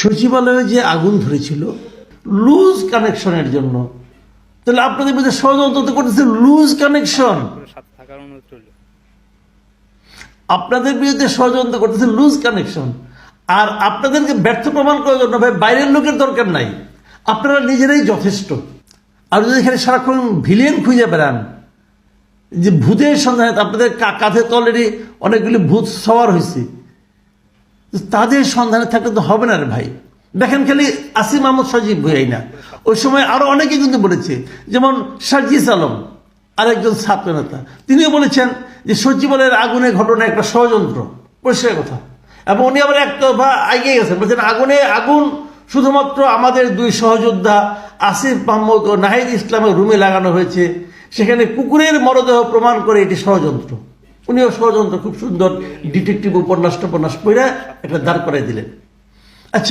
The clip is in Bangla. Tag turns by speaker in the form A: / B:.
A: সচিবালয়ে যে আগুন ধরেছিল লুজ কানেকশনের জন্য, তাহলে আপনাদের বিরুদ্ধে ষড়যন্ত্র তো করতেছে লুজ কানেকশন। আপনাদের বিরুদ্ধে ষড়যন্ত্র করতেছে লুজ কানেকশন। আর আপনাদেরকে ব্যর্থ প্রমাণ করার জন্য ভাই বাইরের লোকের দরকার নাই, আপনারা নিজেরাই যথেষ্ট। আর যদি এখানে সারাক্ষণ ভিলেন খুঁজে বেড়ান যে ভূতের সন্ধানে, আপনাদের কাঁধে তো অলরেডি অনেকগুলি ভূত সওয়ার হয়েছে, তাদের সন্ধানে থাকলে তো হবে না রে ভাই। দেখেন খালি আসিম আহমদ সজীব ভুঁইয়াই না, ওই সময় আরো অনেকে কিন্তু বলেছে, যেমন সার্জিস আলম আরেকজন ছাত্র নেতা, তিনিও বলেছেন যে সচিবালয়ের আগুনের ঘটনা একটা ষড়যন্ত্র, পরিষ্কার কথা। এবং উনি আবার একটা এগিয়ে গেছেন, বলছেন আগুন শুধুমাত্র আমাদের দুই সহযোদ্ধা আসিফ মাহমুদ ও নাহিদ ইসলামের রুমে লাগানো হয়েছে, সেখানে কুকুরের মরদেহ প্রমাণ করে এটি ষড়যন্ত্র। উনিও ষড়যন্ত্র খুব সুন্দর ডিটেকটিভ উপন্যাস পড়ে একটা দাঁড় করাই দিলেন।